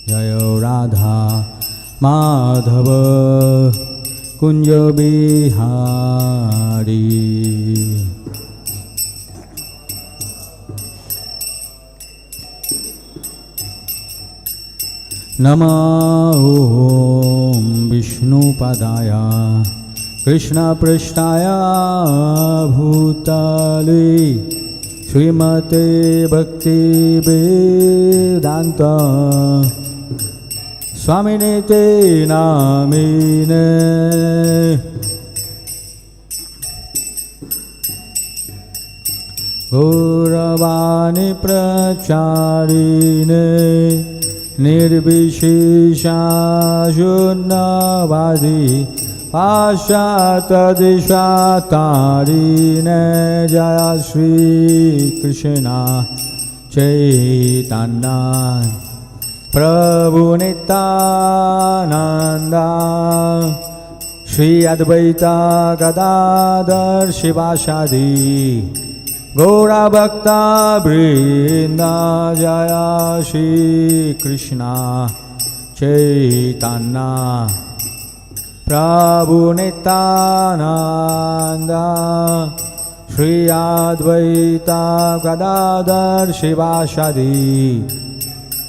जय राधा माधव कुंज बिहारी। नमो ॐ विष्णुपदाय कृष्णपृष्ठाय भूतले श्रीमते भक्तिवेदान्त स्वामिने ते नामिने। गौरवाणी प्रचारिणे निर्विशेषशून्यवादी पाश्चात्यदेशतारिणे। जय श्री कृष्ण चैतन्य प्रभु नित्यानंद श्री अद्वैत गदाधर शिवासादि गौरा भक्ता वृंद। जय श्री कृष्ण चैतन्य प्रभु नित्यानंद श्री अद्वैत गदाधर शिवासादि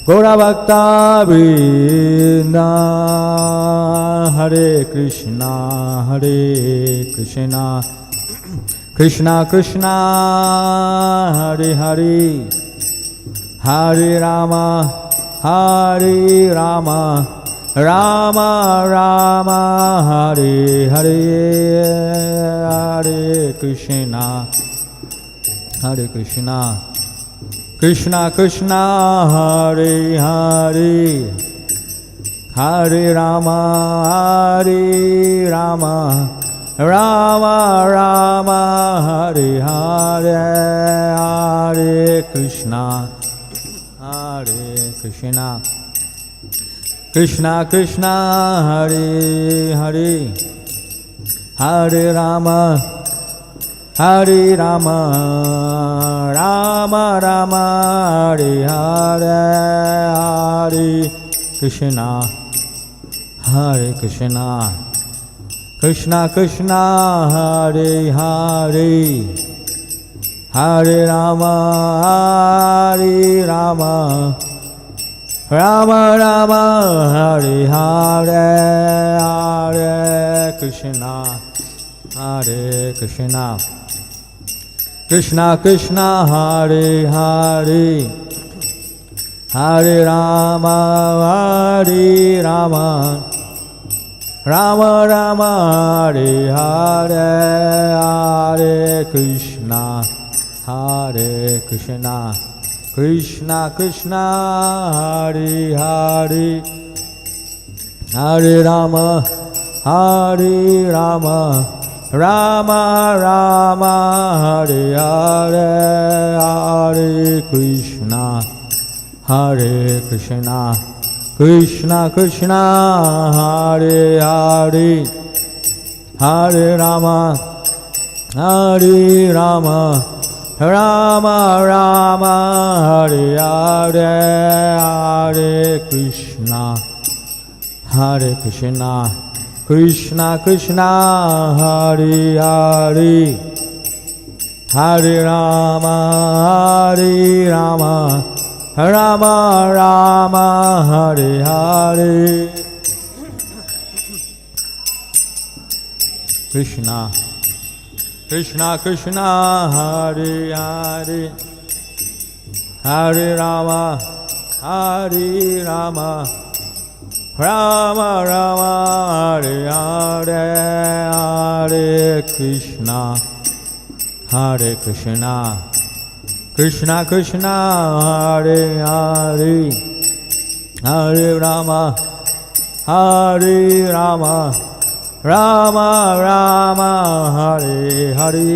गौरा भक्ता वृंद। हरे कृष्णा कृष्णा कृष्णा हरे हरे हरे राम राम राम हरे हरे। हरे कृष्णा कृष्णा कृष्णा हरे हरे हरे राम राम राम हरे हरे। हरे कृष्णा कृष्णा कृष्णा हरे हरे हरे राम राम राम हरे हरे। हरे कृष्णा कृष्णा कृष्णा हरे हरे हरे राम राम राम हरे हरे। हरे कृष्णा कृष्णा कृष्णा हरे हरे हरे राम राम राम हरे हरे। हरे कृष्णा कृष्णा कृष्णा हरे हरे हरे राम राम राम हरे हरे। हरे कृष्णा कृष्णा कृष्णा हरे हरे हरे राम राम राम हरे हरे। हरे कृष्णा कृष्णा कृष्णा हरे हरे हरे राम राम राम हरे हरे। कृष्णा कृष्णा हरे हरे हरे राम राम राम हरे हरे। हरे कृष्णा कृष्णा कृष्णा हरे हरे हरे राम राम राम हरे हरे।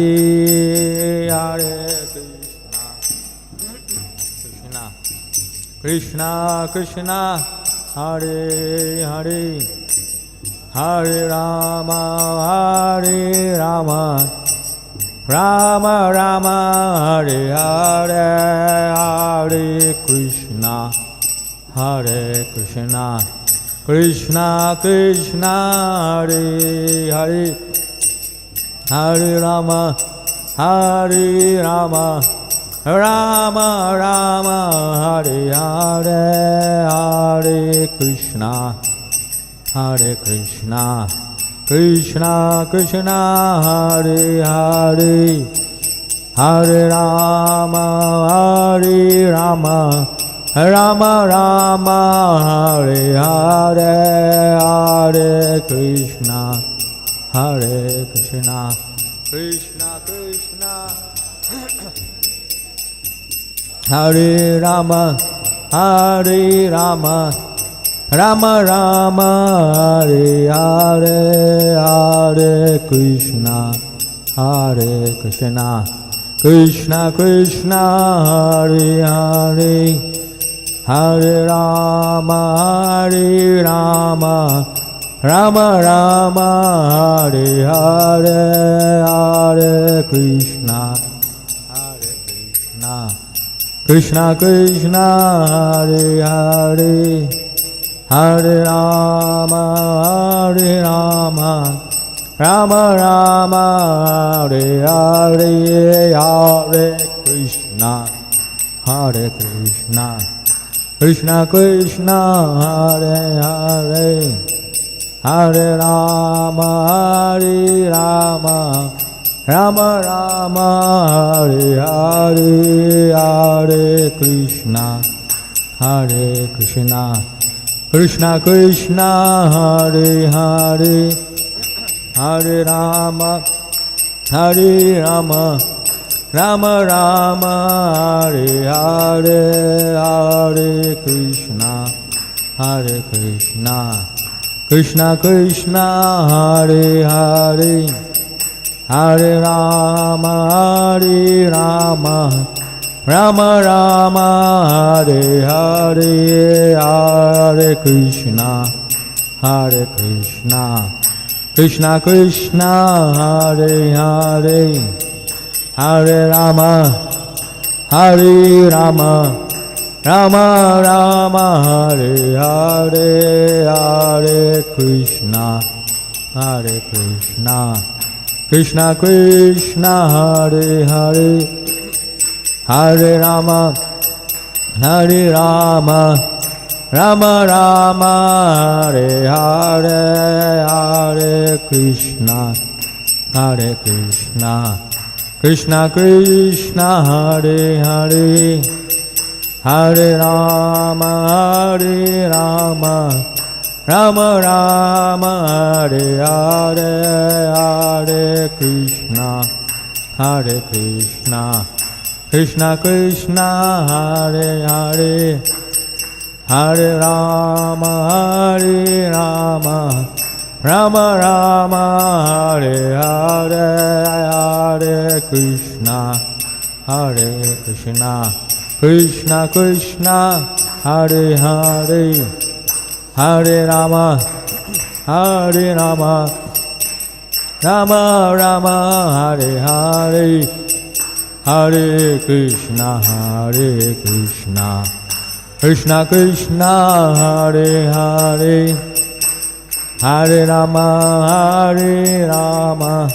हरे कृष्णा कृष्णा हरे हरे हरे राम राम राम हरे हरे। हरे Krishna Hare Krishna, Krishna Krishna, Hare Hare, Hare Rama, Hare Rama, Rama Rama, Hare Hare, Hare Krishna, Hare Krishna, Krishna Krishna, Hare Hare, Hare Rama, Hare Rama, Rama Rama, Hare Hare, Hare Krishna, Hare Krishna, Krishna Krishna, Hare Rama, Hare Rama, Rama Rama, Hare Hare, Hare Krishna, Hare Krishna, Krishna Krishna, Hare Hare, Hare Rama, Hare Rama, Rama Rama, Hare Hare, Hare Krishna, Hare Krishna, Krishna Krishna, Hare Hare, Hare Rama, Hare Rama, Rama Rama, Hare Hare, Hare Krishna, Hare Krishna, Krishna Krishna, Hare Hare, Hare Rama, Hare Rama, Rama Rama, Hare Hare, Hare Krishna, Hare Krishna, Krishna Krishna, Hare Hare, Hare Rama, Hare Rama, Rama Rama, Hare Hare, Hare Krishna, Hare Krishna, Krishna Krishna, Hare Hare, Hare Rama, Hare Rama, Rama Rama, Hare Hare, Hare Krishna, Hare Krishna, Krishna Krishna, Hare Hare, Hare Rama, Hare Rama, Rama Rama, Hare Hare, Hare Krishna, Hare Krishna, Krishna Krishna, Hare Hare, Hare Rama, Hare Rama, Rama Rama, Hare Hare, Hare Krishna, Hare Krishna, Krishna Krishna, Hare Hare, Hare Rama, Hare Rama, Rama Rama, Hare Hare, Hare Krishna, Hare Krishna, Krishna Krishna, Hare Hare, Hare Rama, Hare Rama, Rama Rama, Hare Hare, Hare Krishna, Hare Krishna, Krishna Krishna, Hare Hare, Hare Rama, Hare Rama, Rama Rama, Hare Hare, Hare Krishna, Hare Krishna, Krishna Krishna, Hare Hare, Hare Rama, Hare Rama,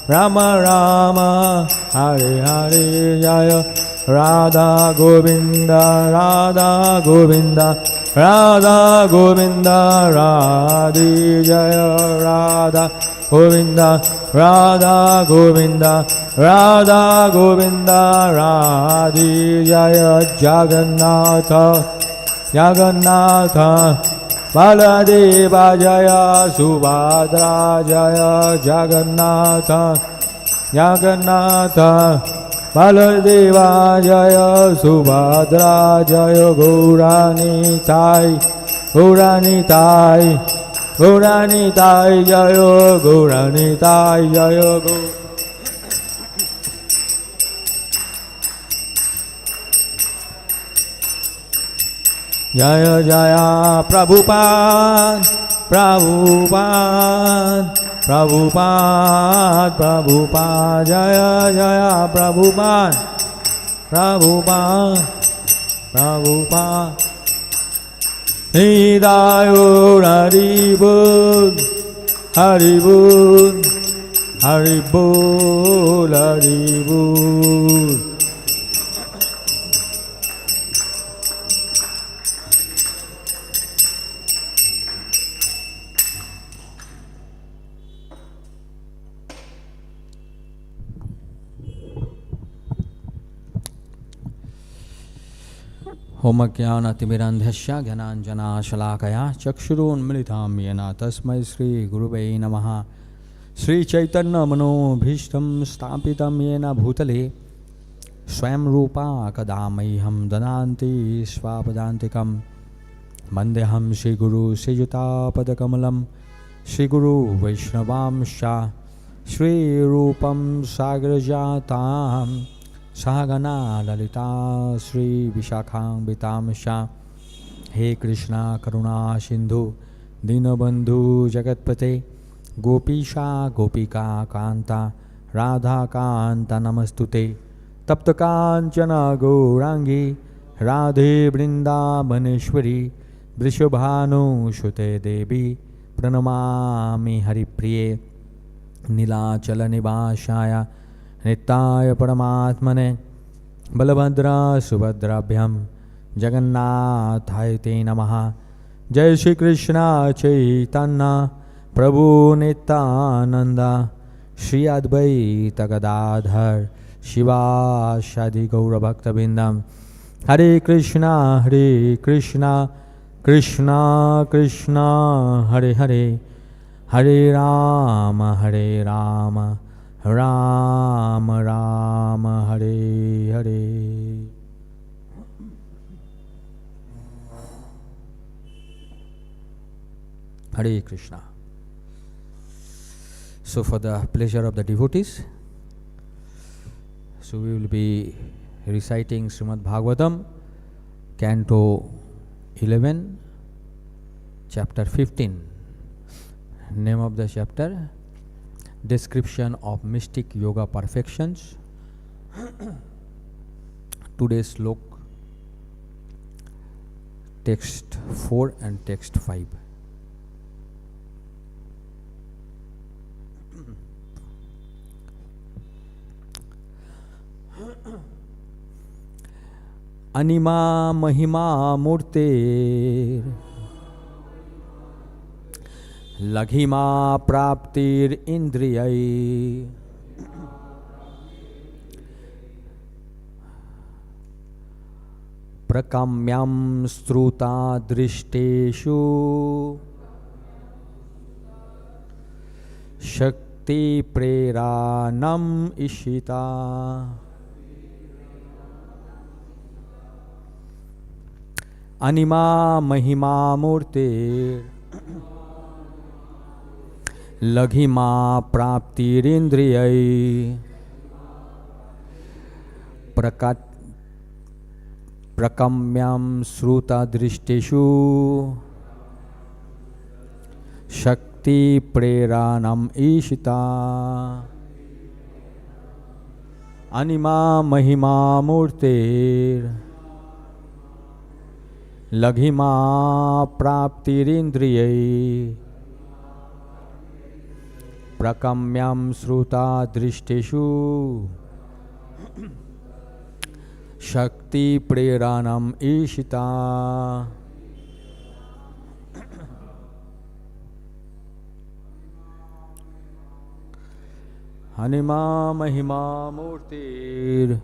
Rama Rama, Hare Hare, Jaya Radha Govinda, Radha Govinda, Radha Govinda, Radhe Jaya Radha Govinda, Radha Govinda, Radha Govinda, Radhe Jaya Jagannatha, Jagannatha, Baladeva Jaya Subhadra Jaya Jagannatha, Jagannatha, Baladeva Jaya Subhadra Jaya Gauranitai, Gauranitai, Gauranitai Jaya Gauranitai Jaya Gauranitai. Jaya Jaya Prabhupada, Prabhupada, Prabhupada, Prabhupada, Jaya Jaya Prabhupada, Prabhupada, Prabhupada, Nidayo Haribol, Haribol, Haribol, Haribol. होम ज्ञानतिमिरन्धस्य ज्ञानाञ्जनाशलाकया चक्षुरुन्मिलितं येन तस्मै श्रीगुरुवे नमः। श्रीचैतन्यमनोभीष्टं स्थापितं येन भूतले स्वयं रूपा कदा मह्यं ददाति स्वापदान्तिकं। वन्देऽहं श्रीगुरु श्रीयुतापदकमलं श्रीगुरु वैष्णवांश्च श्रीरूपं सागरजातां सहगना ललिता श्री विशाखान्वितांश्च। हे कृष्णा करुणा सिंधु दीनबंधु जगत्पते गोपीशा गोपिका कांता राधा कांता नमस्तुते। तप्त कांचन गौरांगी राधे वृंदावनेश्वरी वृषभानुसुते देवी प्रणमामि हरिप्रिये। नीलाचल निवासाय नित्याय परमात्मने बलभद्रा सुभद्राभ्यां जगन्नाथाय ते नमः। जय श्री कृष्ण चैतन्य प्रभु नित्यानंद श्री अद्वैत गदाधर शिवासादि गौरभक्तवृंदम। हरे कृष्णा कृष्णा कृष्णा हरे हरे, हरे Ram Ram Ram Hare Hare. Hare Krishna. So for the pleasure of the devotees, so we will be reciting Srimad Bhagavatam, Canto 11, Chapter 15. Name of the chapter, Description of Mystic Yoga Perfections. Today's slok, text 4 and text 5. Anima Mahima Murte Laghima Praptir Indriyai Prakamyam Struta Drishteshu Shakti Preranam Ishita Anima Mahima Murte Laghima Praptirindriyai Prakamyam Sruta Drishteshu Shakti Preranam Ishita Anima Mahima Murte Laghima Praptirindriyai Prakamyam Sruta Drishteshu Shakti Preranam Ishita. Anima Mahima Murtir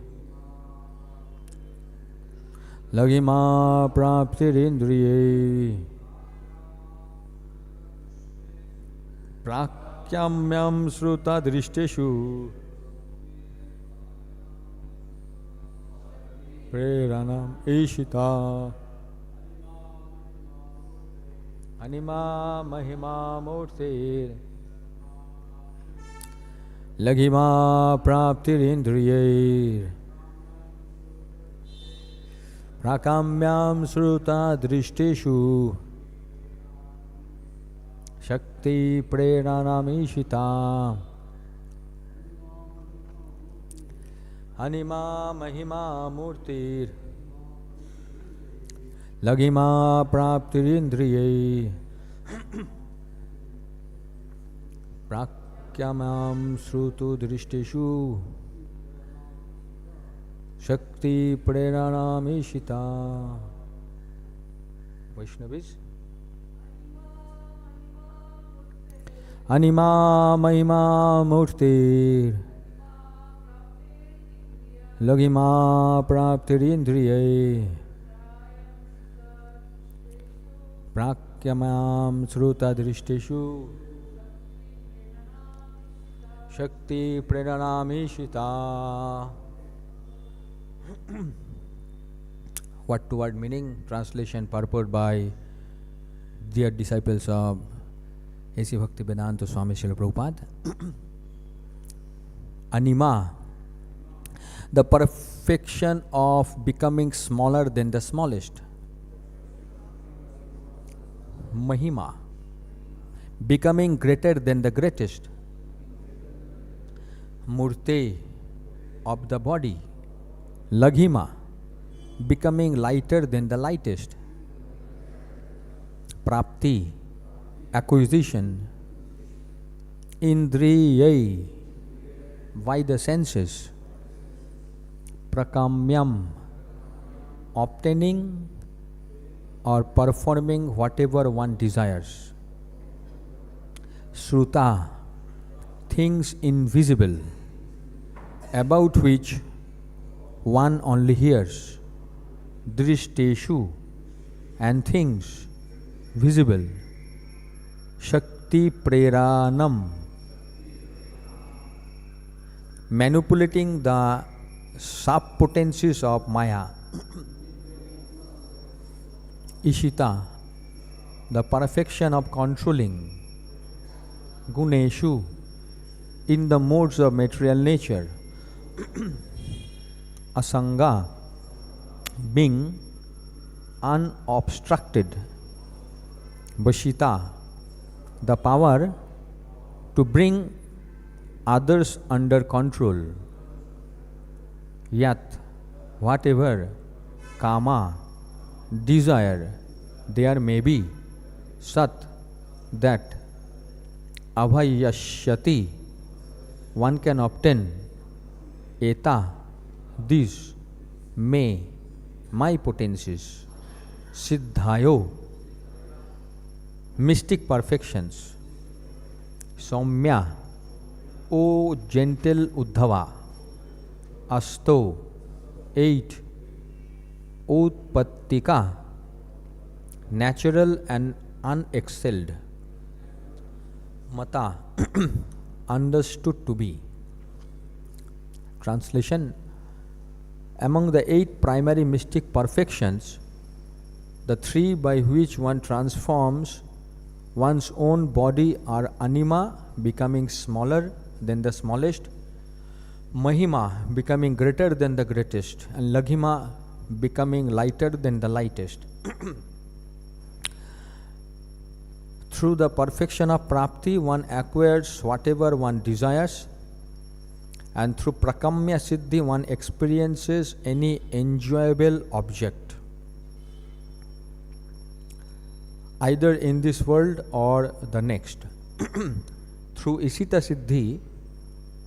Laghima Praptirindriyai Prakamyam Sruta Drishteshu Preranam Ishita. Anima Mahima Murti Laghima Praptirindriyai Prakamyam Sruta Drishteshu Shakti Preranam Ishita. Anima Mahima Murtir Laghima praptirindriyai prakyamam srutu drishteshu Shakti Preranamishita. Vaishnavis. Anima Mahima Murtir Laghima Praptirindriyai Prakyamam Sruta Drishteshu Shakti Preranamishita. Word to word meaning, translation, purport by dear disciples of A.C. Bhaktivedanta Swami Srila Prabhupada. Anima, the perfection of becoming smaller than the smallest. Mahima, becoming greater than the greatest. Murte, of the body. Laghima, becoming lighter than the lightest. Prapti, acquisition. Indriyai, by the senses. Prakamyam, obtaining or performing whatever one desires. Sruta, things invisible, about which one only hears. Drishteshu, and things visible. Shakti Preranam, manipulating the sub-potencies of Maya. Ishita, the perfection of controlling. Guneshu, in the modes of material nature. Asanga, being unobstructed. Vashita, the power to bring others under control. Yat, whatever, kama, desire there may be. Sat, that. Abhayashyati, one can obtain. Eta, these, may, my potencies. Siddhayo, mystic perfections. Saumya, O gentle Uddhava. Asto, 8. Utpattika, natural and unexcelled. Mata, understood to be. Translation: among the 8 primary mystic perfections, the 3 by which one transforms one's own body are anima, becoming smaller than the smallest, mahima, becoming greater than the greatest, and laghima, becoming lighter than the lightest. Through the perfection of prapti, one acquires whatever one desires, and through prakamya siddhi, one experiences any enjoyable object, either in this world or the next. Through Isita Siddhi,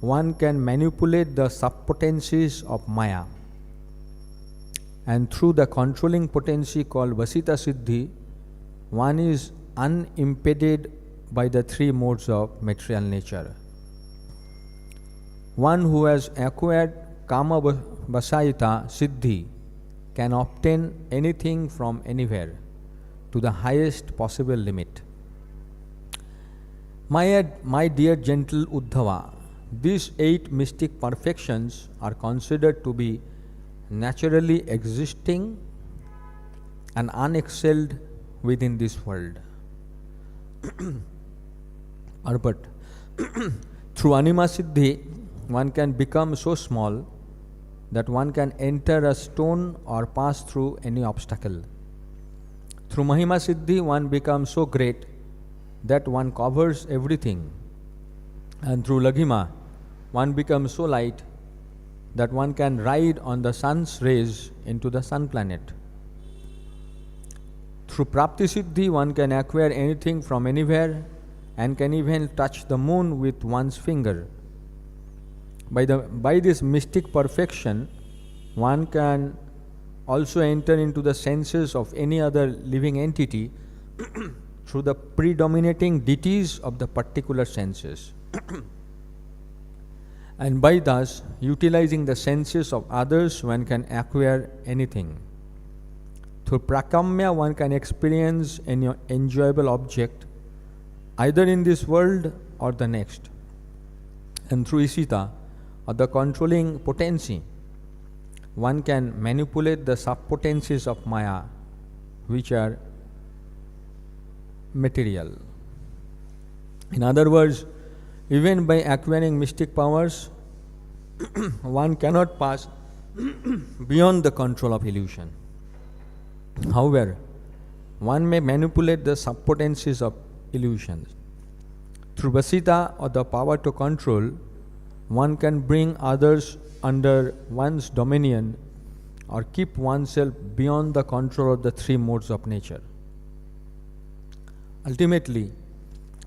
one can manipulate the sub-potencies of Maya. And through the controlling potency called Vasita Siddhi, one is unimpeded by the 3 modes of material nature. One who has acquired Kama Vasayita Siddhi can obtain anything from anywhere to the highest possible limit. My dear gentle Uddhava, these 8 mystic perfections are considered to be naturally existing and unexcelled within this world. But through Anima Siddhi, one can become so small that one can enter a stone or pass through any obstacle. Through Mahima Siddhi, one becomes so great that one covers everything. And through Laghima, one becomes so light that one can ride on the sun's rays into the sun planet. Through Prapti Siddhi, one can acquire anything from anywhere and can even touch the moon with one's finger. By this mystic perfection, one can also enter into the senses of any other living entity through the predominating deities of the particular senses. And by thus utilizing the senses of others, one can acquire anything. Through prakamya, one can experience any enjoyable object either in this world or the next. And through isita, or the controlling potency, one can manipulate the sub-potencies of maya, which are material. In other words, even by acquiring mystic powers, one cannot pass beyond the control of illusion. However, one may manipulate the sub-potencies of illusions. Through vasita, or the power to control, one can bring others under one's dominion or keep oneself beyond the control of the three modes of nature. Ultimately,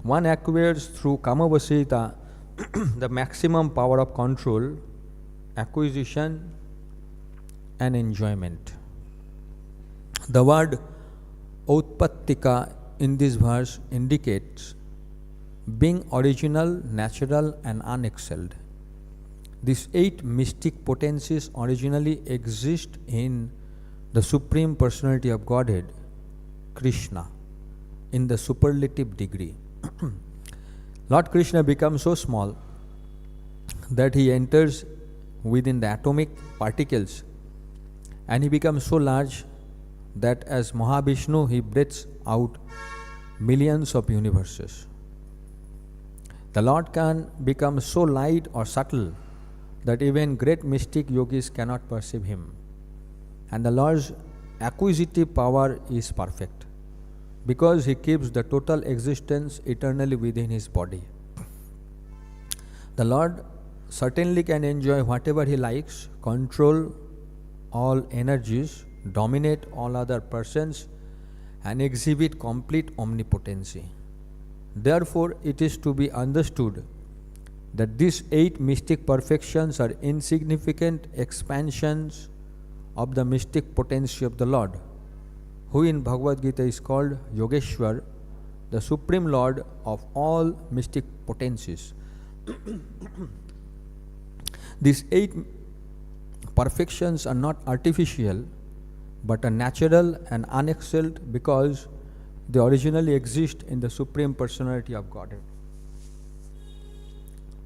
one acquires through kamavasita the maximum power of control, acquisition and enjoyment. The word Outpattika in this verse indicates being original, natural and unexcelled. These 8 mystic potencies originally exist in the Supreme Personality of Godhead, Krishna, in the superlative degree. Lord Krishna becomes so small that he enters within the atomic particles, and he becomes so large that as Mahavishnu he breathes out millions of universes. The Lord can become so light or subtle that even great mystic yogis cannot perceive him. And the Lord's acquisitive power is perfect because he keeps the total existence eternally within his body. The Lord certainly can enjoy whatever he likes, control all energies, dominate all other persons, and exhibit complete omnipotency. Therefore, it is to be understood that these 8 mystic perfections are insignificant expansions of the mystic potency of the Lord, who in Bhagavad Gita is called Yogeshwar, the Supreme Lord of all mystic potencies. These 8 perfections are not artificial, but are natural and unexcelled because they originally exist in the Supreme Personality of Godhead.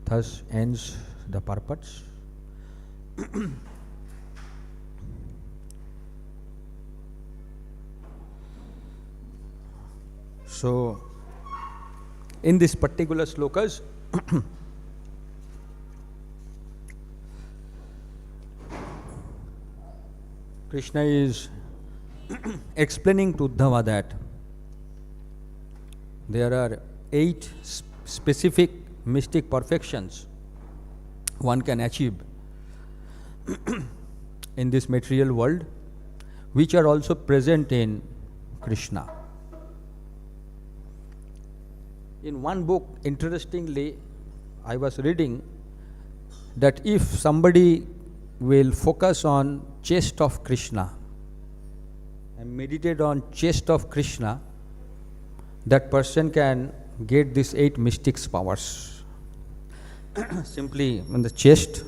Thus ends the purpose. So, in this particular slokas, Krishna is explaining to Uddhava that there are 8 specific mystic perfections one can achieve in this material world, which are also present in Krishna. In one book, interestingly, I was reading that if somebody will focus on chest of Krishna and meditate on chest of Krishna, that person can get these 8 mystic powers. Simply on the chest,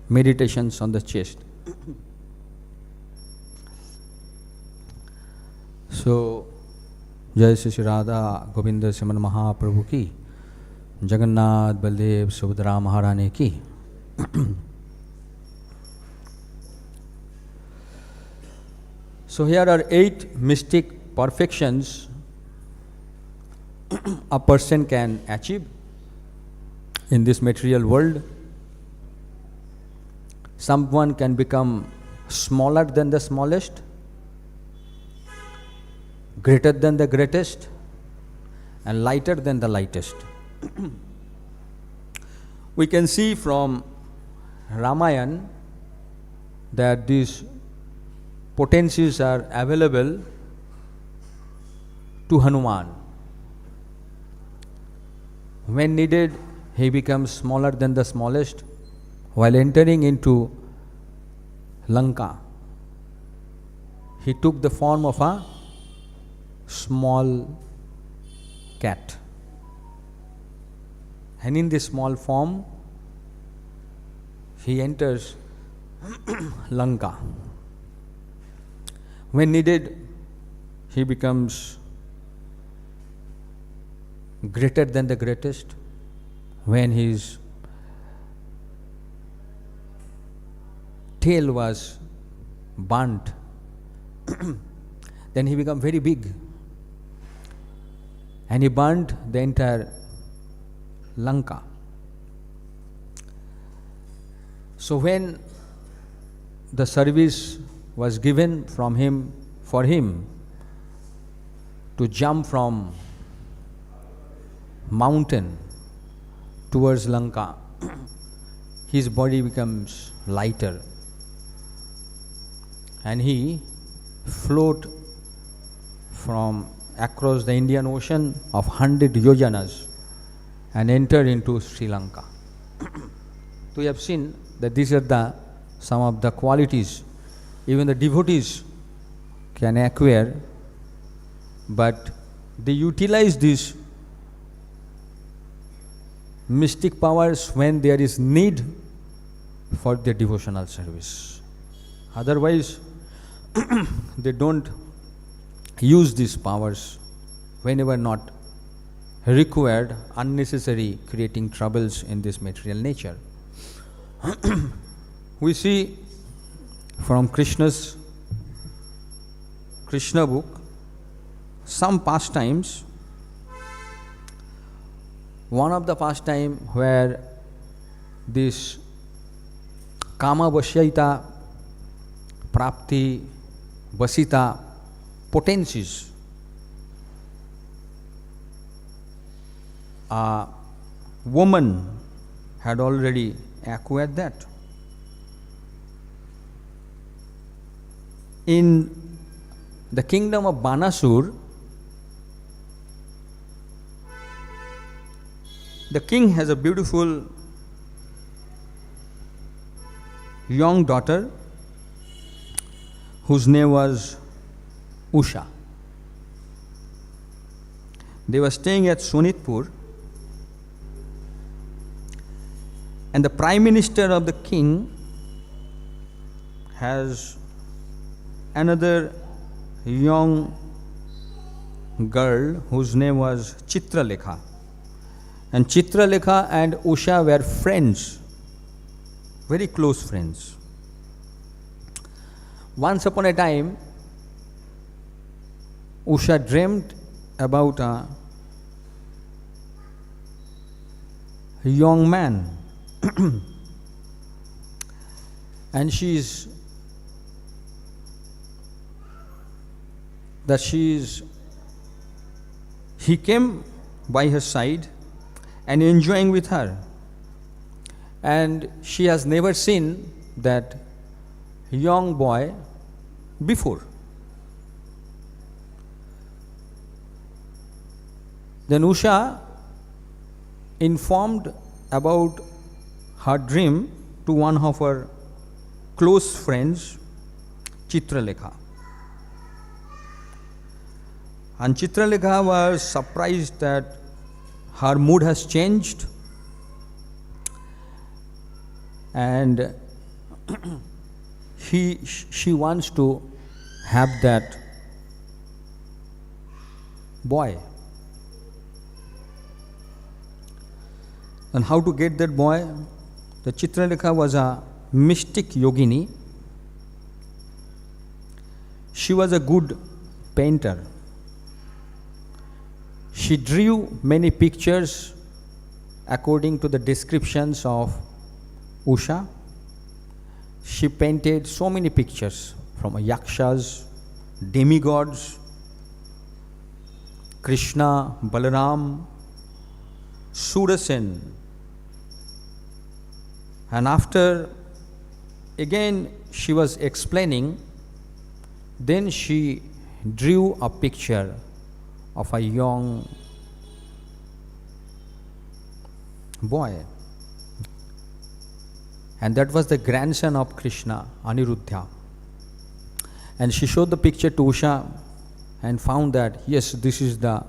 meditations on the chest. So, Jai Shri Radha Govinda Siman Mahaprabhu ki, Jagannath Baldev Subhadra Maharani ki. So here are 8 mystic perfections a person can achieve in this material world. Someone can become smaller than the smallest, greater than the greatest, and lighter than the lightest. We can see from Ramayana that these potencies are available to Hanuman. When needed, he becomes smaller than the smallest. While entering into Lanka, he took the form of a small cat. And in this small form, he enters Lanka. When needed, he becomes greater than the greatest. When his tail was burnt, then he became very big. And he burnt the entire Lanka. So when the service was given from him for him to jump from mountain towards Lanka, his body becomes lighter and he float from across the Indian Ocean of 100 yojanas and enter into Sri Lanka. So we have seen that these are some of the qualities even the devotees can acquire, but they utilize these mystic powers when there is need for their devotional service. Otherwise, they don't use these powers whenever not required, unnecessary, creating troubles in this material nature. We see from Krishna's Krishna book some pastimes. One of the pastime where this Kama Vasyaita, Prapti, Vasita potencies, a woman had already acquired that. In the kingdom of Banasur, the king has a beautiful young daughter whose name was Usha. They were staying at Sonitpur, and the prime minister of the king has another young girl whose name was Chitralekha. And Chitralekha and Usha were friends, very close friends. Once upon a time, Usha dreamt about a young man and he came by her side and enjoying with her, and she has never seen that young boy before. Then Usha informed about her dream to one of her close friends, Chitralekha. And Chitralekha was surprised that her mood has changed, and she wants to have that boy. And how to get that boy? The Chitralekha was a mystic yogini. She was a good painter. She drew many pictures according to the descriptions of Usha. She painted so many pictures from yakshas, demigods, Krishna, Balaram, Surasen. And after, again, she was explaining Then she drew a picture of a young boy, and that was the grandson of Krishna, Aniruddha. And she showed the picture to Usha and found that, yes, this is the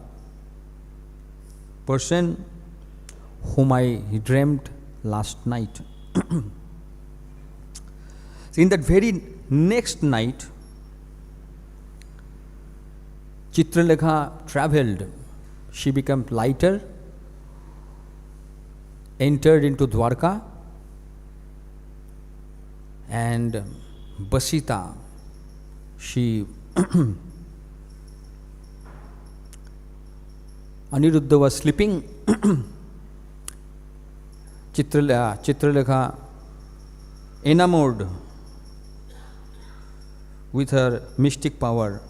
person whom I dreamt last night. So in that very next night, Chitralekha traveled. She became lighter, entered into Dwarka, and Basita, she Aniruddha was sleeping. Chitralekha, enamored with her mystic power,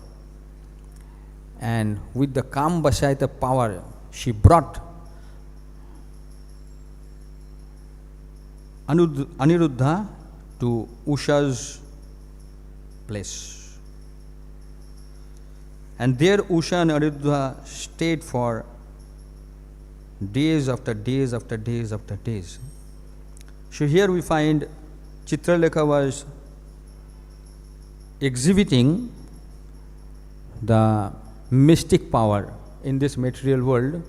and with the calm Basita power, she brought Aniruddha to Usha's place. And there Usha and Aniruddha stayed for days after days after days after days. So here we find Chitralekha was exhibiting the mystic power in this material world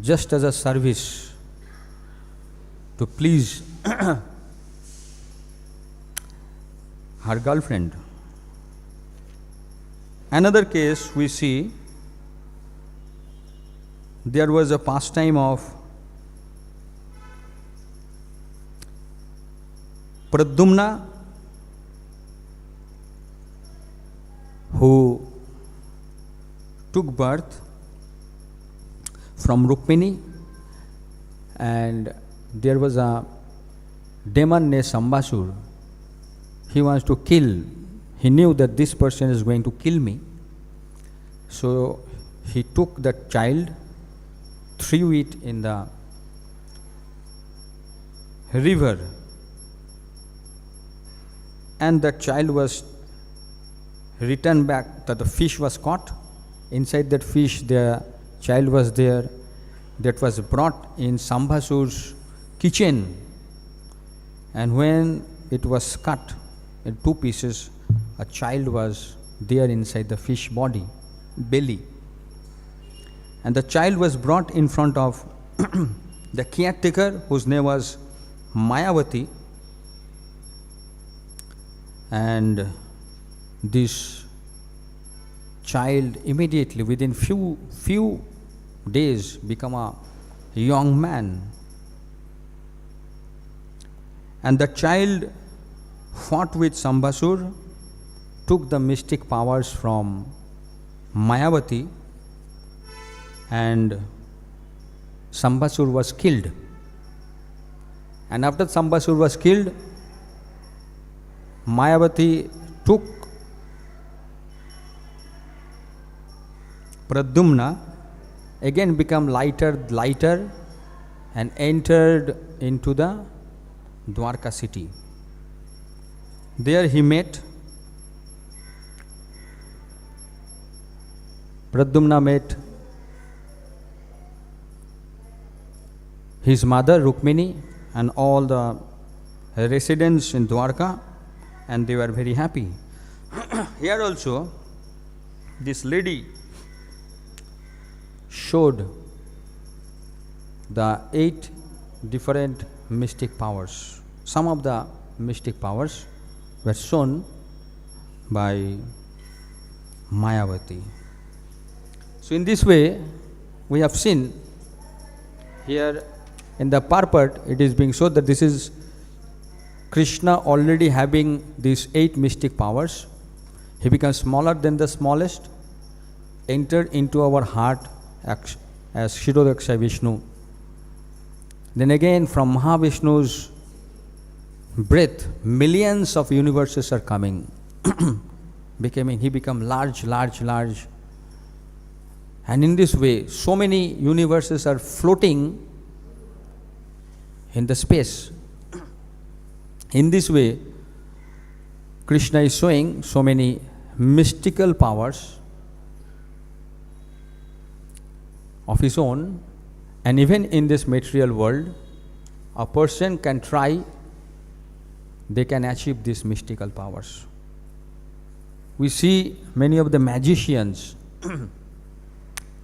just as a service to please her girlfriend. Another case we see, there was a pastime of Pradyumna, who took birth from Rukmini, and there was a demon named Sambasur. He wants to kill. He knew that this person is going to kill me. So he took that child, threw it in the river, and that child was returned back, that the fish was caught. Inside that fish, the child was there, that was brought in Sambhasur's kitchen. And when it was cut in two pieces, a child was there inside the fish belly. And the child was brought in front of the caretaker, whose name was Mayavati. And this child immediately, within few days, become a young man. And the child fought with Sambasur, took the mystic powers from Mayavati, and Sambasur was killed. And after Sambasur was killed, Mayavati took Pradyumna, again become lighter, and entered into the Dwarka city. There he met, Pradyumna met his mother Rukmini and all the residents in Dwarka, and they were very happy. Here also, this lady showed the 8 different mystic powers. Some of the mystic powers were shown by Mayavati. So in this way, we have seen here in the purport, it is being shown that this is Krishna already having these 8 mystic powers. He becomes smaller than the smallest, entered into our heart as Kshirodaksha Vishnu. Then again, from Mahavishnu's breath, millions of universes are coming. He become large. And in this way, so many universes are floating in the space. In this way, Krishna is showing so many mystical powers of his own, and even in this material world, a person can try, they can achieve these mystical powers. We see many of the magicians,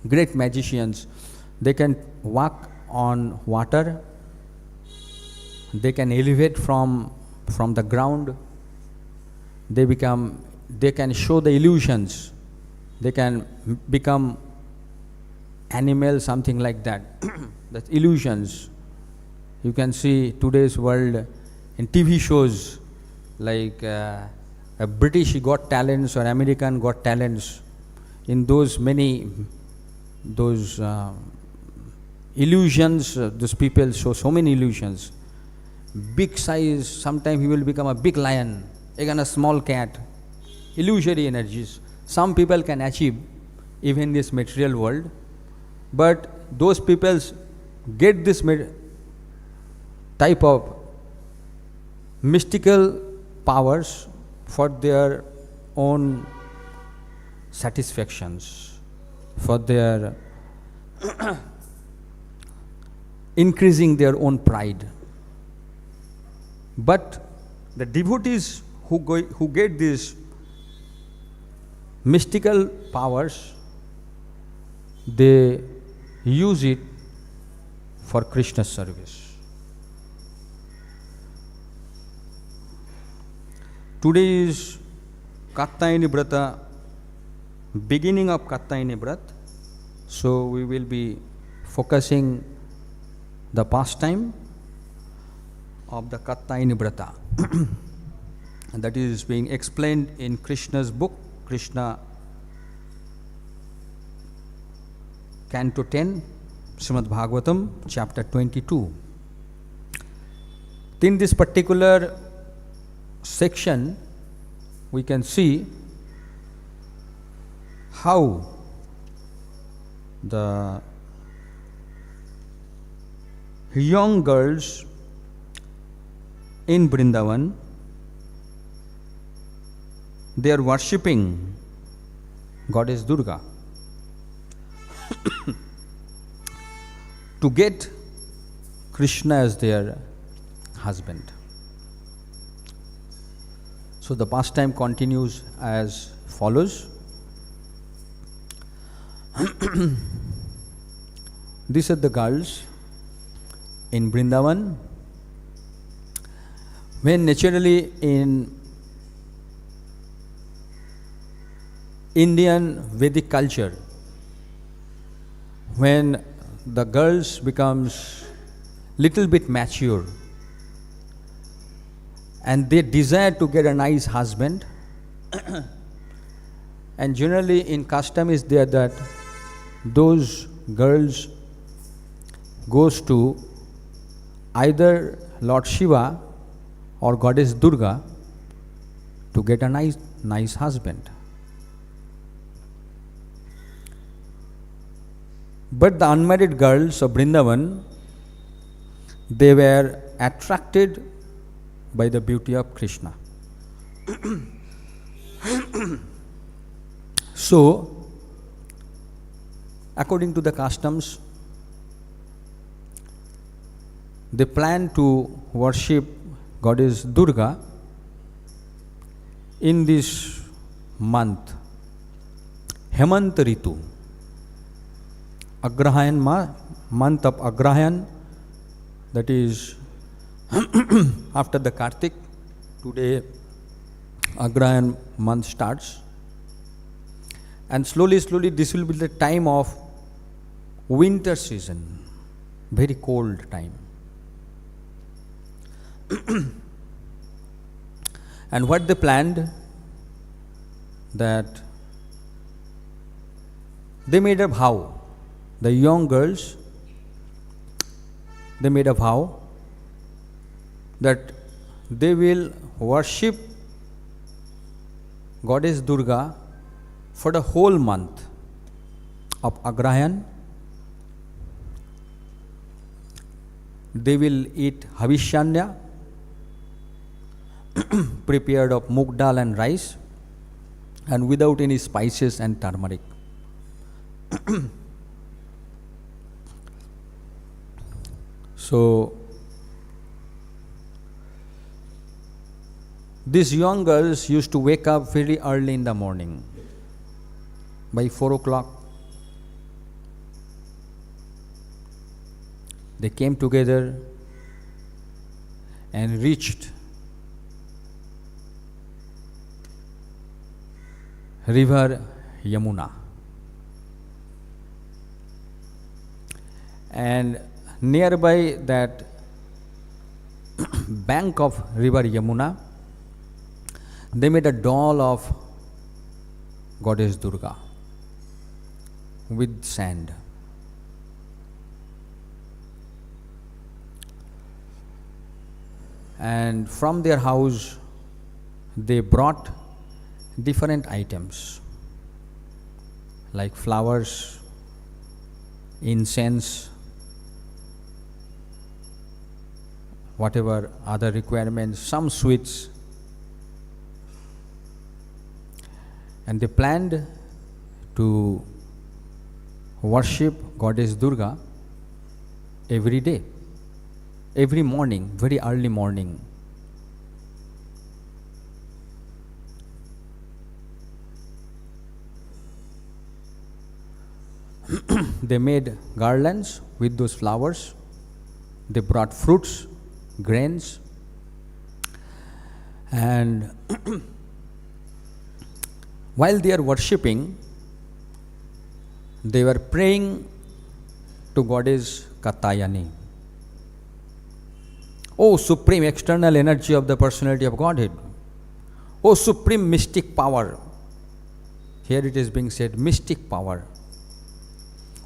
great magicians, they can walk on water, they can elevate from the ground, they can show the illusions, they can become animal, something like that. That's illusions. You can see today's world in TV shows like a British Got Talents or American Got Talents. In those illusions, those people show so many illusions. Big size, sometimes he will become a big lion, again a small cat. Illusory energies. Some people can achieve even in this material world, but those people get this type of mystical powers for their own satisfactions, for their increasing their own pride. But the devotees who get these mystical powers, they use it for Krishna's service. Today is Katyayani Vrata, beginning of Katyayani Vrata, so we will be focusing the pastime of the Katyayani Vrata. And that is being explained in Krishna's book, Krishna Canto 10, Srimad Bhagavatam, chapter 22. In this particular section, we can see how the young girls in Vrindavan, they are worshipping Goddess Durga to get Krishna as their husband. So the pastime continues as follows. These are the girls in Vrindavan. When naturally in Indian Vedic culture, when the girls becomes little bit mature and they desire to get a nice husband, and generally in custom is there that those girls goes to either Lord Shiva or Goddess Durga to get a nice husband. But the unmarried girls of Vrindavan, they were attracted by the beauty of Krishna. So, according to the customs, they plan to worship Goddess Durga in this month, Hemant Ritu, Agrahayan month of Agrahayan, that is after the Kartik. Today Agrahayan month starts, and slowly this will be the time of winter season, very cold time. And what they planned, that they made a vow, the young girls, they made a vow that they will worship Goddess Durga for the whole month of Agrahayan. They will eat Havishanya prepared of moong dal and rice, and without any spices and turmeric. So these young girls used to wake up very early in the morning, by 4 o'clock. They came together and reached river Yamuna. And nearby that bank of river Yamuna, they made a doll of goddess Durga with sand. And from their house they brought different items like flowers, incense, whatever other requirements, some sweets. And they planned to worship goddess Durga every day, every morning, very early morning. They made garlands with those flowers. They brought fruits, grains, and while they are worshipping, they were praying to goddess Katayani. O supreme external energy of the personality of Godhead, O supreme mystic power. Here it is being said, mystic power.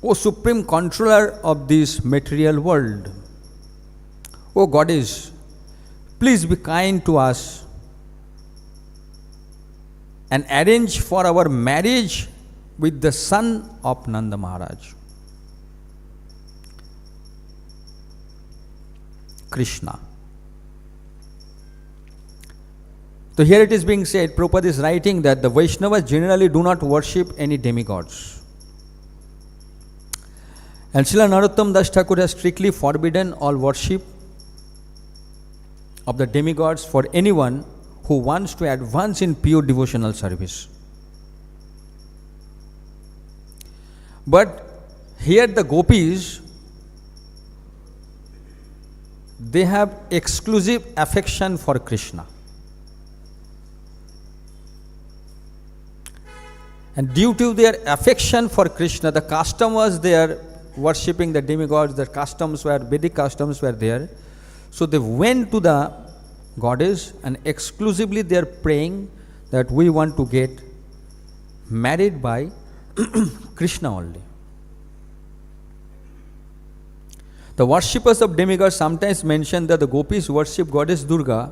O supreme controller of this material world, O goddess, please be kind to us and arrange for our marriage with the son of Nanda Maharaj, Krishna. So here it is being said, Prabhupada is writing that the Vaishnavas generally do not worship any demigods. And Srila Narottam Das Thakur has strictly forbidden all worship of the demigods for anyone who wants to advance in pure devotional service. But here the gopis, they have exclusive affection for Krishna. And due to their affection for Krishna, the custom was there, worshipping the demigods, the customs were, Vedic customs were there. So they went to the goddess and exclusively they are praying that we want to get married by Krishna only. The worshippers of demigods sometimes mention that the gopis worship goddess Durga,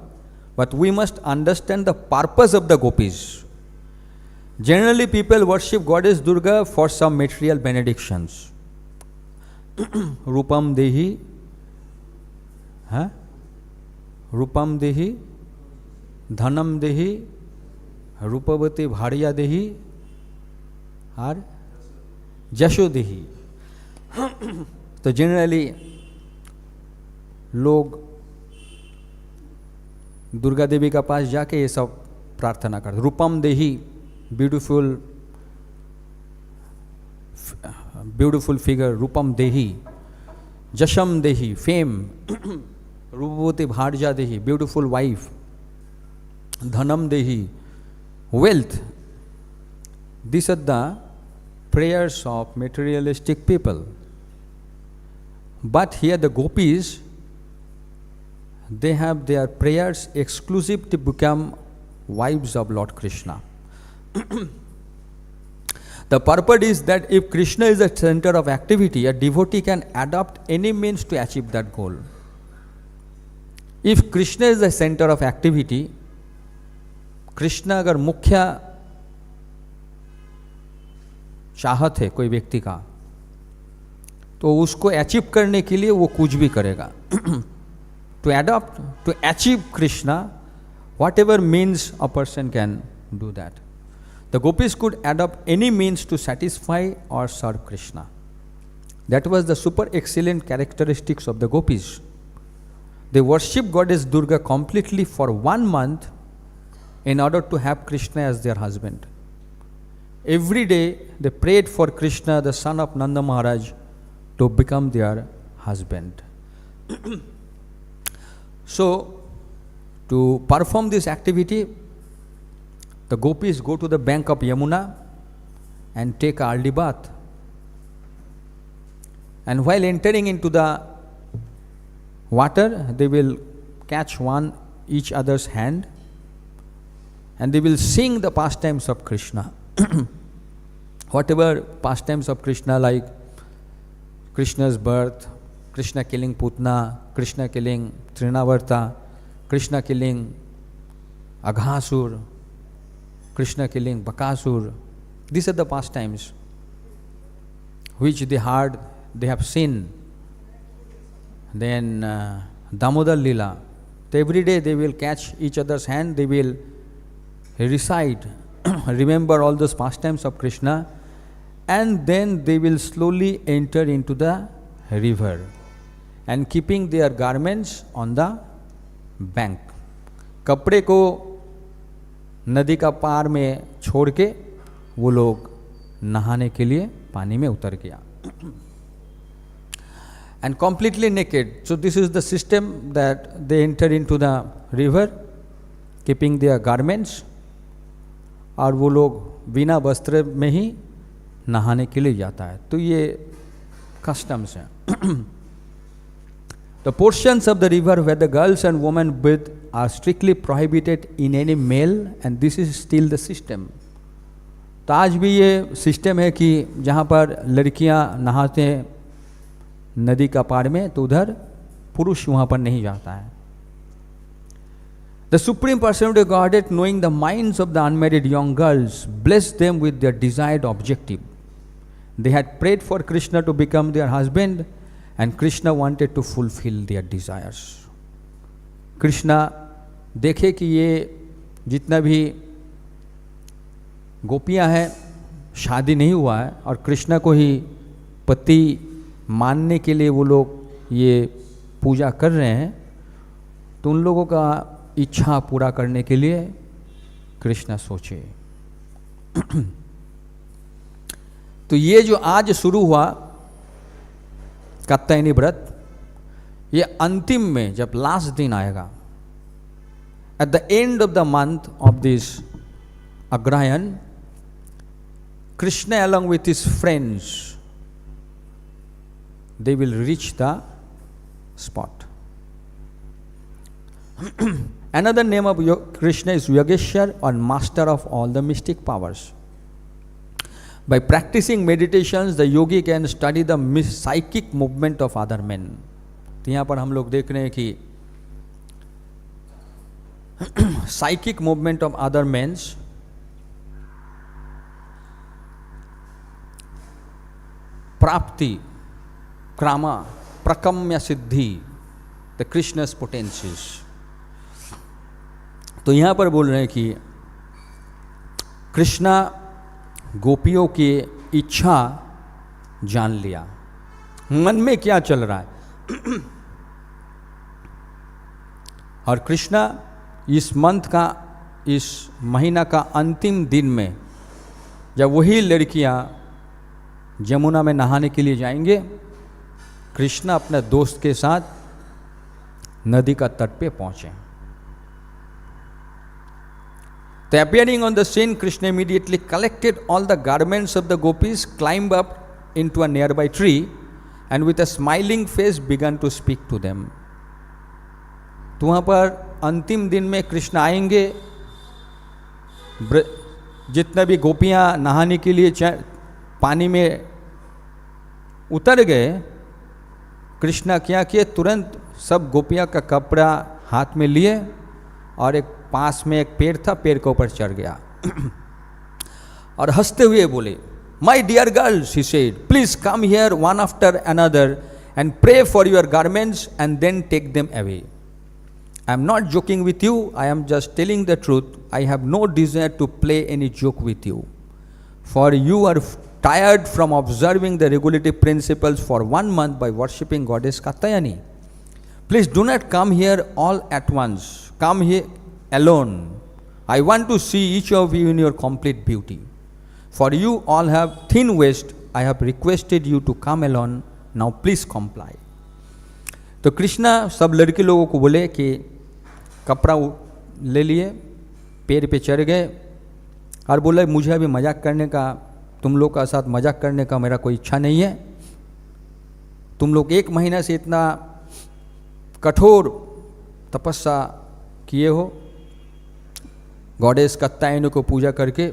but we must understand the purpose of the gopis. Generally people worship goddess Durga for some material benedictions. Rupam Dehi, Rupam Dehi, Dhanam Dehi, Rupavati Bharya Dehi, or Jasho Dehi. So generally, लोग दुर्गा देवी का पास जाके ये सब प्रार्थना करते. रूपम देही, beautiful figure, Rupam Dehi, Jasham Dehi, fame, Rupavati Bharja Dehi, beautiful wife, Dhanam Dehi, wealth. These are the prayers of materialistic people. But here the gopis, they have their prayers exclusive to become wives of Lord Krishna. The purpose is that if Krishna is the center of activity, a devotee can adopt any means to achieve that goal. If Krishna is the center of activity, Krishna अगर मुख्य चाहत है कोई व्यक्ति का, तो उसको achieve करने के लिए वो कुछ भी करेगा. To adopt, to achieve Krishna, Whatever means a person can do that. The gopis could adopt any means to satisfy or serve Krishna. That was the super excellent characteristics of the gopis. They worship goddess Durga completely for 1 month in order to have Krishna as their husband. Every day they prayed for Krishna, the son of Nanda Maharaj, to become their husband. So, to perform this activity, the gopis go to the bank of Yamuna and take a early bath. And while entering into the water, they will catch each other's hand, and they will sing the pastimes of Krishna. Whatever pastimes of Krishna, like Krishna's birth, Krishna killing Putna, Krishna killing Trinavarta, Krishna killing Aghasur, Krishna killing Bakasur. These are the pastimes which they heard, they have seen. Then Damodar Lila. So every day they will catch each other's hand, they will recite, remember all those pastimes of Krishna, and then they will slowly enter into the river and keeping their garments on the bank. कपड़े को नदी का पार में छोड़ के वो लोग नहाने के लिए पानी में उतर गया. And completely naked. So this is the system that they enter into the river, keeping their garments, और वो लोग बिना वस्त्र में ही नहाने के लिए जाता है. तो ये customs हैं. The portions of the river where the girls and women bathe are strictly prohibited in any male, and this is still the system. तो आज भी ये सिस्टम है कि जहाँ पर लड़कियाँ नहाते हैं नदी का पार में, तो उधर पुरुष वहाँ पर नहीं जाता है. The Supreme Personality of Godhead, knowing the minds of the unmarried young girls, blessed them with their desired objective. They had prayed for Krishna to become their husband, and Krishna wanted to fulfill their desires. Krishna देखे कि ये जितना भी गोपियाँ हैं शादी नहीं हुआ है और कृष्णा को ही पति मानने के लिए वो लोग ये पूजा कर रहे हैं, तो उन लोगों का इच्छा पूरा करने के लिए कृष्णा सोचे. तो ये जो आज शुरू हुआ कात्यायनी व्रत, ये अंतिम में जब लास्ट दिन आएगा, at the end of the month of this Agrayan, Krishna along with his friends, they will reach the spot. Another name of Krishna is Yogeshwar, or master of all the mystic powers. By practicing meditations, the yogi can study the psychic movement of other men. तो यहाँ पर हम लोग देख रहे हैं कि psychic movement of other men, prapti, krama, prakamya siddhi, the Krishna's potencies. तो यहाँ पर बोल रहे हैं कि कृष्णा गोपियों की इच्छा जान लिया, मन में क्या चल रहा है. और कृष्णा इस मंथ का, इस महीना का अंतिम दिन में जब वही लड़कियां जमुना में नहाने के लिए जाएंगे, कृष्णा अपने दोस्त के साथ नदी का तट पे पहुंचे. The appearing on the scene, Krishna immediately collected all the garments of the gopis, climbed up into a nearby tree, and with a smiling face began to speak to them. तो वहाँ पर अंतिम दिन में कृष्ण आएंगे, जितने भी गोपियाँ नहाने के लिए पानी में उतर गए, कृष्णा क्या किए, तुरंत सब गोपियाँ का कपड़ा हाथ में लिए और एक पास में एक पेड़ था, पेड़ के ऊपर चढ़ गया और हंसते हुए बोले, My dear girls, he said, please come here one after another and pray for your garments and then take them away. I am not joking with you, I am just telling the truth. I have no desire to play any joke with you. For you are tired from observing the regulative principles for 1 month by worshipping goddess Katyayani. Please do not come here all at once. Come here alone. I want to see each of you in your complete beauty. For you all have thin waist. I have requested you to come alone. Now please comply. तो कृष्णा सब लड़के लोगों को बोले कि कपड़ा ले लिए, पैर पे चढ़ गए और बोले मुझे अभी मजाक करने का, तुम लोग का साथ मजाक करने का मेरा कोई इच्छा नहीं है. तुम लोग 1 महीना से इतना कठोर तपस्या किए हो, गॉडेस कात्यायनी को पूजा करके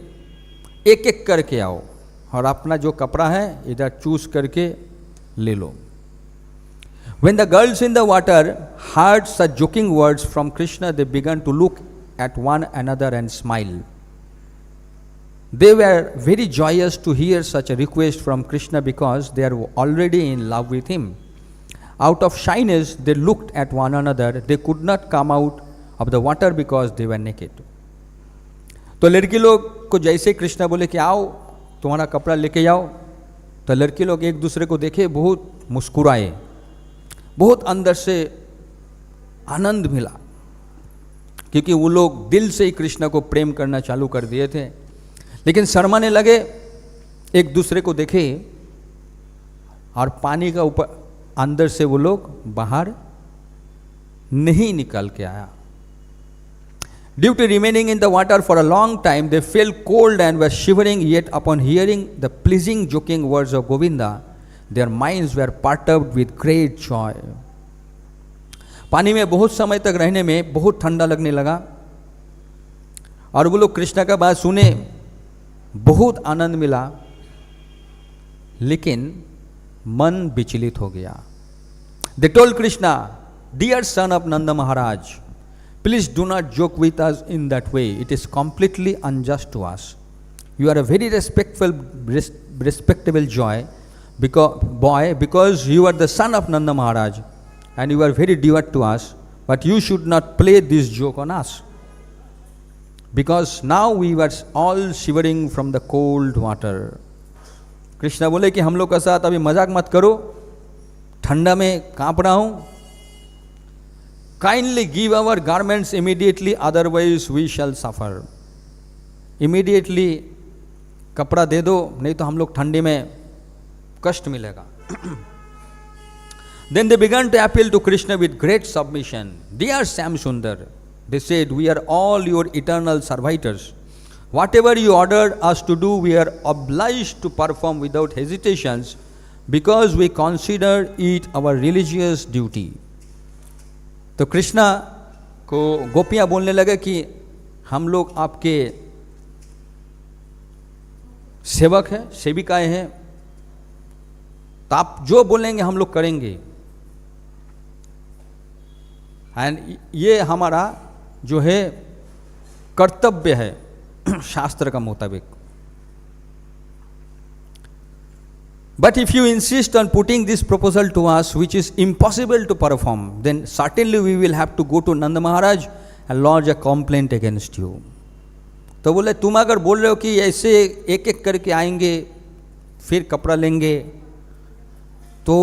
एक एक करके आओ और अपना जो कपड़ा है इधर चूज करके ले लो. When the girls in the water heard such joking words from Krishna, they began to look at one another and smile. They were very joyous to hear such a request from Krishna because they are already in love with him. Out of shyness, they looked at one another. They could not come out of the water because they were naked. तो लड़की लोग को जैसे कृष्णा बोले कि आओ तुम्हारा कपड़ा लेके जाओ, तो लड़की लोग एक दूसरे को देखे बहुत मुस्कुराए, बहुत अंदर से आनंद मिला, क्योंकि वो लोग दिल से ही कृष्णा को प्रेम करना चालू कर दिए थे. लेकिन शर्माने लगे, एक दूसरे को देखे और पानी का ऊपर अंदर से वो लोग बाहर नहीं निकल के आया. Due to remaining in the water for a long time, they felt cold and were shivering, yet upon hearing the pleasing joking words of Govinda, their minds were perturbed with great joy. पानी में बहुत समय तक रहने में बहुत ठंडा लगने लगा और वो लोग कृष्णा का बात सुने, बहुत आनंद मिला, लेकिन मन विचलित हो गया. They told Krishna, "Dear son of Nanda Maharaj, please do not joke with us in that way. It is completely unjust to us. You are a very respectable boy because you are the son of Nanda Maharaj and you are very dear to us, but you should not play this joke on us. Because now we were all shivering from the cold water." Krishna बोले कि हम लोग का साथ अभी मजाक मत करो, ठंडा में कांप रहा हूं. Kindly give our garments immediately, otherwise we shall suffer. Immediately कपड़ा दे दो, नहीं तो हम लोग ठंडी में कष्ट मिलेगा. Then they began to appeal to Krishna with great submission. "Dear Sam Sundar," they said, "we are all your eternal servitors. Whatever you ordered us to do, we are obliged to perform without hesitations because we consider it our religious duty." तो कृष्णा को गोपियां बोलने लगे कि हम लोग आपके सेवक हैं, सेविकाएं हैं, तो आप जो बोलेंगे हम लोग करेंगे, एंड ये हमारा जो है कर्तव्य है शास्त्र का मुताबिक. But if you insist on putting this proposal to us, which is impossible to perform, then certainly we will have to go to Nanda Maharaj and lodge a complaint against you. तो बोले तुम अगर बोल रहे हो कि ऐसे एक एक करके आएंगे फिर कपड़ा लेंगे, तो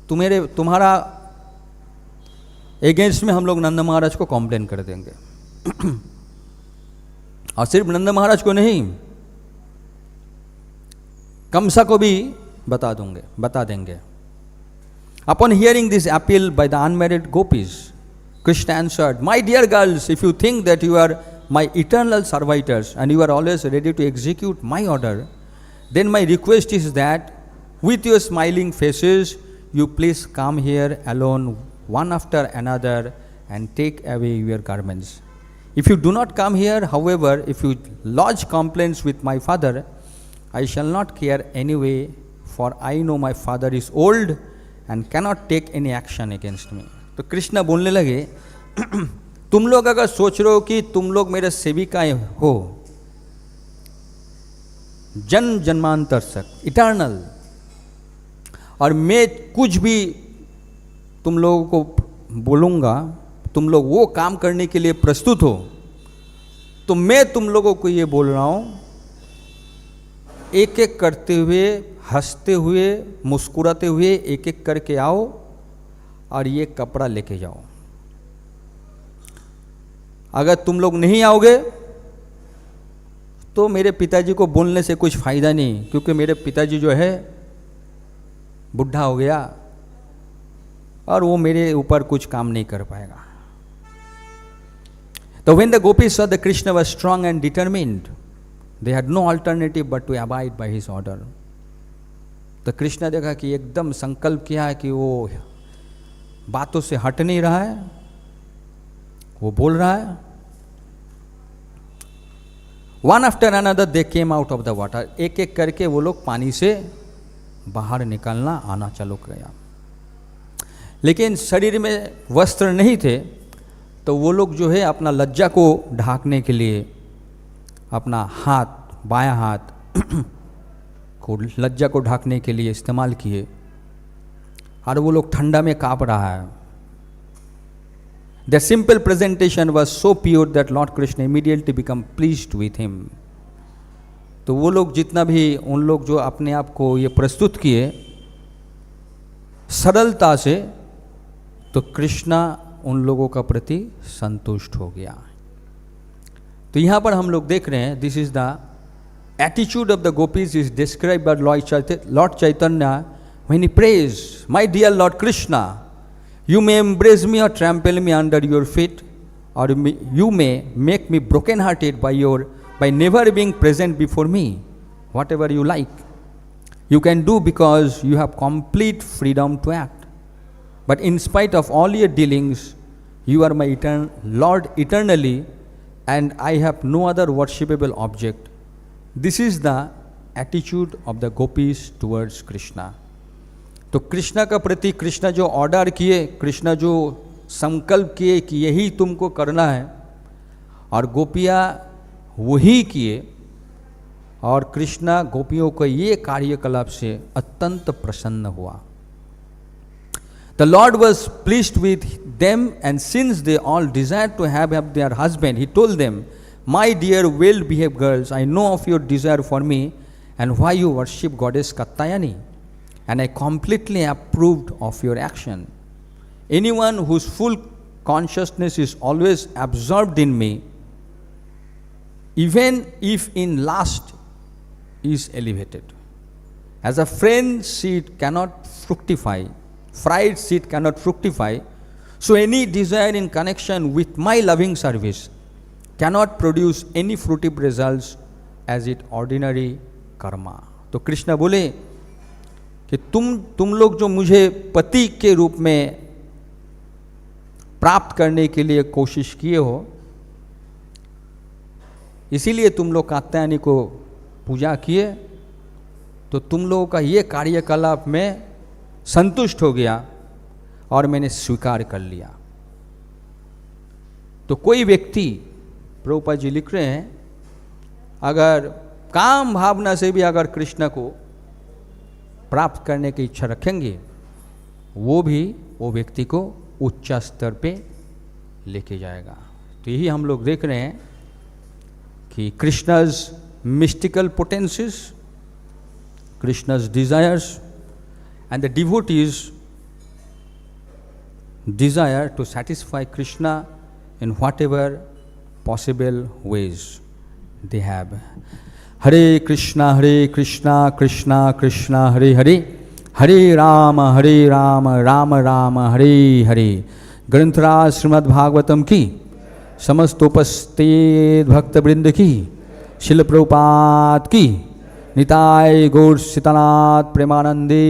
तुम्हारा अगेंस्ट में हम लोग नंद महाराज को कंप्लेन कर देंगे. और सिर्फ नंद महाराज को नहीं, कंसा को भी बता देंगे. Upon hearing this appeal by the unmarried gopis, Krishna answered, "My dear girls, if you think that you are my eternal servitors and you are always ready to execute my order, then my request is that with your smiling faces, you please come here alone one after another and take away your garments. If you do not come here, however, if you lodge complaints with my father, I shall not care anyway, for I know my father is old and cannot take any action against me." तो कृष्णा बोलने लगे, तुम लोग अगर सोच रहे हो कि तुम लोग मेरे सेविकाएं हो जन्म जन्मांतर तक, इटर्नल, और मैं कुछ भी तुम लोगों को बोलूँगा तुम लोग वो काम करने के लिए प्रस्तुत हो, तो मैं तुम लोगों को ये बोल रहा हूं, एक एक करते हुए, हंसते हुए, मुस्कुराते हुए एक एक करके आओ और ये कपड़ा लेके जाओ। अगर तुम लोग नहीं आओगे तो मेरे पिताजी को बोलने से कुछ फायदा नहीं, क्योंकि मेरे पिताजी जो है बुढ़ा हो गया और वो मेरे ऊपर कुछ काम नहीं कर पाएगा। तो when the gopis saw that Krishna was strong and determined, they had no alternative but to abide by his order. तो कृष्ण देखा कि एकदम संकल्प किया है कि वो बातों से हट नहीं रहा है, वो बोल रहा है। One after another they came out of the water. एक एक करके वो लोग पानी से बाहर निकलना आना चालू किया। लेकिन शरीर में वस्त्र नहीं थे, तो वो लोग जो है अपना लज्जा को ढांकने के लिए अपना हाथ, बायां हाथ को लज्जा को ढांकने के लिए इस्तेमाल किए, और वो लोग ठंडा में कांप रहा है। The simple presentation was so pure that Lord Krishna immediately became pleased with him. तो वो लोग जितना भी उन लोग जो अपने आप को ये प्रस्तुत किए सरलता से, तो कृष्णा उन लोगों का प्रति संतुष्ट हो गया। तो यहाँ पर हम लोग देख रहे हैं, this is the attitude of the gopis is describe by Lord Chaitanya when he praise, my dear Lord Krishna, you may embrace me or trample me under your feet, or you may make me broken hearted by never being present before me. Whatever you like, you can do because you have complete freedom to act. But in spite of all your dealings, you are my Lord eternally, and I have no other worshipable object. This is the attitude of the gopis towards Krishna. तो कृष्णा का प्रति कृष्णा जो order किए, कृष्णा जो संकल्प किए कि यही तुमको करना है, और गोपियाँ वही किए, और कृष्णा गोपियों को ये कार्यकलाप से अत्यंत प्रसन्न हुआ। The Lord was pleased with them, and since they all desired to have their husband, he told them, my dear well-behaved girls, I know of your desire for me and why you worship goddess Katyayani, and I completely approved of your action. Anyone whose full consciousness is always absorbed in me, even if in lust, is elevated. As a friend seed cannot fructify, fried seed cannot fructify, so any desire in connection with my loving service cannot produce any fruitive results as it ordinary karma. तो कृष्ण बोले कि तुम लोग जो मुझे पति के रूप में प्राप्त करने के लिए कोशिश किए हो, इसीलिए तुम लोग कात्यायनी को पूजा किए, तो तुम लोगों का ये कार्यकलाप में संतुष्ट हो गया और मैंने स्वीकार कर लिया। तो कोई व्यक्ति, प्रभुपाद जी लिख रहे हैं, अगर काम भावना से भी अगर कृष्ण को प्राप्त करने की इच्छा रखेंगे, वो व्यक्ति को उच्च स्तर पे लेके जाएगा। तो यही हम लोग देख रहे हैं कि कृष्णा's mystical potencies, कृष्णा's desires, and the devotees desire to satisfy Krishna in whatever possible ways they have. Hare Krishna Krishna Krishna Hare Hare, Hare Rama Rama Rama Hare Hare। ग्रंथराज Shrimad Bhagavatam की समस्त उपस्थित भक्त वृंद की, शिल प्रभुपाद की, निताय गौर सीतानाथ प्रेमानंदे।